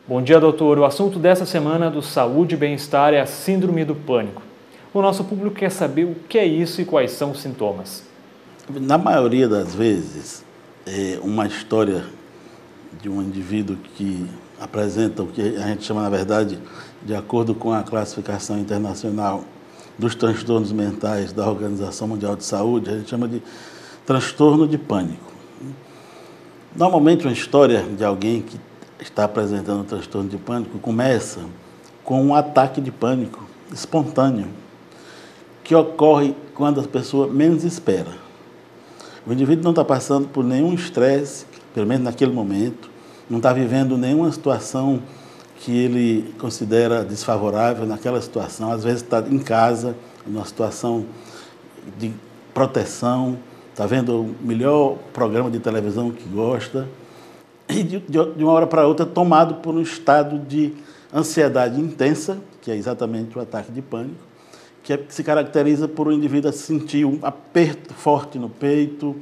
Bom dia, doutor. O assunto dessa semana do Saúde e Bem-Estar é a Síndrome do Pânico. O nosso público quer saber o que é isso e quais são os sintomas. Na maioria das vezes, uma história de um indivíduo que apresenta o que a gente chama, na verdade, de acordo com a classificação internacional dos transtornos mentais da Organização Mundial de Saúde, a gente chama de transtorno de pânico. Normalmente, uma história de alguém que está apresentando um transtorno de pânico começa com um ataque de pânico espontâneo, que ocorre quando a pessoa menos espera. O indivíduo não está passando por nenhum estresse, pelo menos naquele momento, não está vivendo nenhuma situação que ele considera desfavorável naquela situação, às vezes está em casa, numa situação de proteção, está vendo o melhor programa de televisão que gosta, e de uma hora para outra tomado por um estado de ansiedade intensa, que é exatamente o ataque de pânico, que se caracteriza por o indivíduo sentir um aperto forte no peito,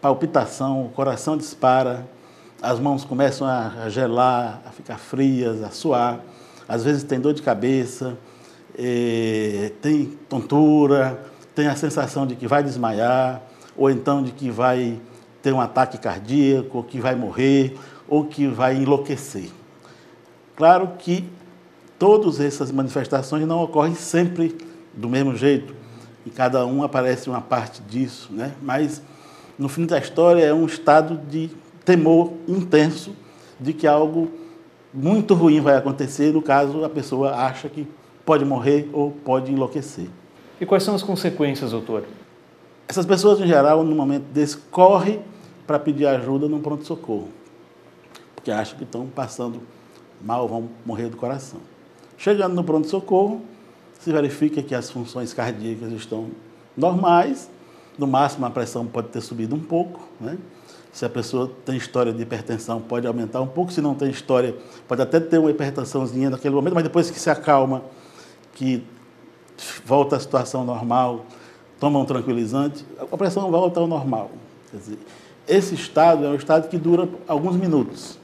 palpitação, o coração dispara, as mãos começam a gelar, a ficar frias, a suar, às vezes tem dor de cabeça, tem tontura, tem a sensação de que vai desmaiar, ou então de que vai ter um ataque cardíaco, ou que vai morrer, ou que vai enlouquecer. Claro que todas essas manifestações não ocorrem sempre do mesmo jeito, e cada um aparece uma parte disso, né? Mas, no fim da história, é um estado de temor intenso de que algo muito ruim vai acontecer, no caso, a pessoa acha que pode morrer ou pode enlouquecer. E quais são as consequências, doutor? Essas pessoas, em geral, no momento desse, correm para pedir ajuda no pronto-socorro, porque acham que estão passando mal, vão morrer do coração. Chegando no pronto-socorro, se verifica que as funções cardíacas estão normais, no máximo a pressão pode ter subido um pouco, né? Se a pessoa tem história de hipertensão, pode aumentar um pouco, se não tem história, pode até ter uma hipertensãozinha naquele momento, mas depois que se acalma, que volta à situação normal, toma um tranquilizante, a pressão volta ao normal. Quer dizer, esse estado é um estado que dura alguns minutos.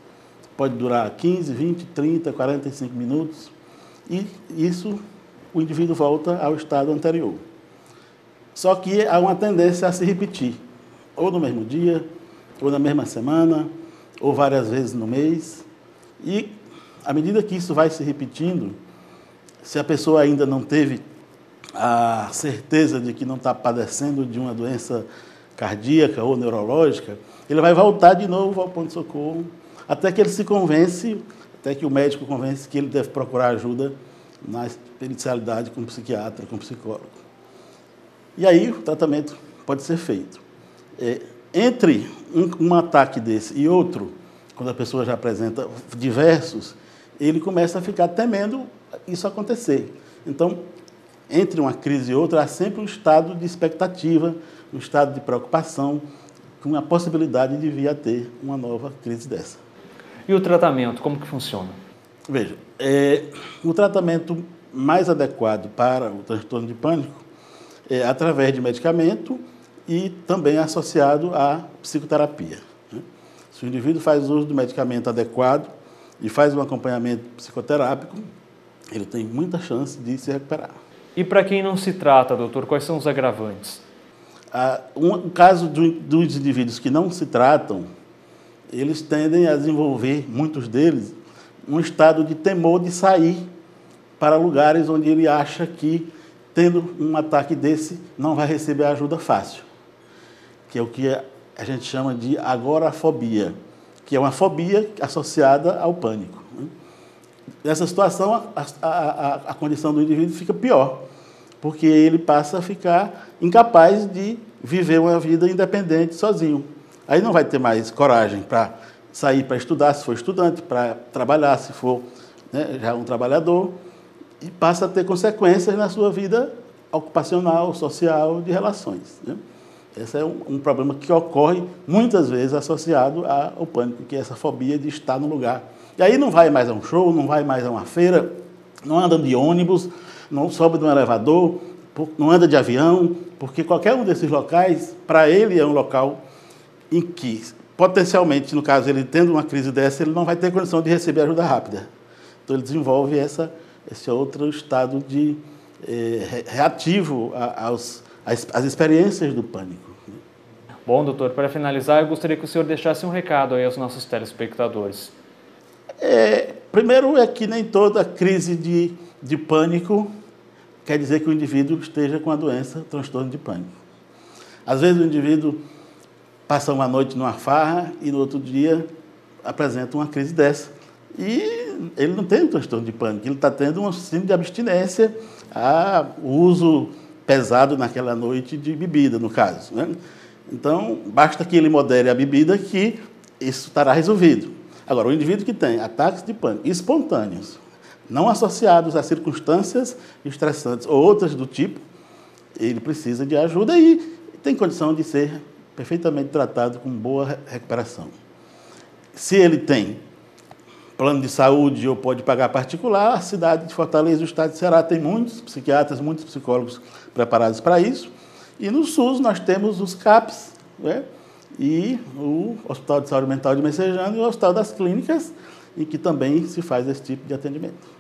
Pode durar 15, 20, 30, 45 minutos, e isso o indivíduo volta ao estado anterior. Só que há uma tendência a se repetir, ou no mesmo dia, ou na mesma semana, ou várias vezes no mês. E, à medida que isso vai se repetindo, se a pessoa ainda não teve a certeza de que não está padecendo de uma doença cardíaca ou neurológica, ele vai voltar de novo ao pronto-socorro, até que ele se convence, até que o médico convence que ele deve procurar ajuda na especialidade com psiquiatra, com psicólogo. E aí o tratamento pode ser feito. Entre um ataque desse e outro, quando a pessoa já apresenta diversos, ele começa a ficar temendo isso acontecer. Então, entre uma crise e outra, há sempre um estado de expectativa, um estado de preocupação, com a possibilidade de vir a ter uma nova crise dessa. E o tratamento, como que funciona? Veja, o tratamento mais adequado para o transtorno de pânico é através de medicamento e também associado à psicoterapia, né? Se o indivíduo faz uso do medicamento adequado e faz um acompanhamento psicoterápico, ele tem muita chance de se recuperar. E para quem não se trata, doutor, quais são os agravantes? O caso dos indivíduos que não se tratam, eles tendem a desenvolver, muitos deles, um estado de temor de sair para lugares onde ele acha que, tendo um ataque desse, não vai receber ajuda fácil, que é o que a gente chama de agorafobia, que é uma fobia associada ao pânico. Nessa situação, a condição do indivíduo fica pior, porque ele passa a ficar incapaz de viver uma vida independente sozinho. Aí não vai ter mais coragem para sair para estudar, se for estudante, para trabalhar, se for, né, já um trabalhador, e passa a ter consequências na sua vida ocupacional, social, de relações, né? Esse é um problema que ocorre muitas vezes associado ao pânico, que é essa fobia de estar no lugar. E aí não vai mais a um show, não vai mais a uma feira, não anda de ônibus, não sobe de um elevador, não anda de avião, porque qualquer um desses locais, para ele, é um local em que potencialmente, no caso, ele tendo uma crise dessa, ele não vai ter condição de receber ajuda rápida. Então, ele desenvolve esse outro estado de reativo às experiências do pânico. Bom, doutor, para finalizar, eu gostaria que o senhor deixasse um recado aí aos nossos telespectadores. Primeiro é que nem toda crise de pânico quer dizer que o indivíduo esteja com a doença, transtorno de pânico. Às vezes o indivíduo passa uma noite numa farra e no outro dia apresenta uma crise dessa. E ele não tem um transtorno de pânico, ele está tendo um síndrome de abstinência ao uso pesado naquela noite de bebida, no caso, né? Então, basta que ele modere a bebida que isso estará resolvido. Agora, o indivíduo que tem ataques de pânico espontâneos, não associados a circunstâncias estressantes ou outras do tipo, ele precisa de ajuda e tem condição de ser perfeitamente tratado com boa recuperação. Se ele tem plano de saúde ou pode pagar particular, a cidade de Fortaleza, o estado de Ceará, tem muitos psiquiatras, muitos psicólogos preparados para isso. E no SUS nós temos os CAPs, né? E o Hospital de Saúde Mental de Messejana e o Hospital das Clínicas, em que também se faz esse tipo de atendimento.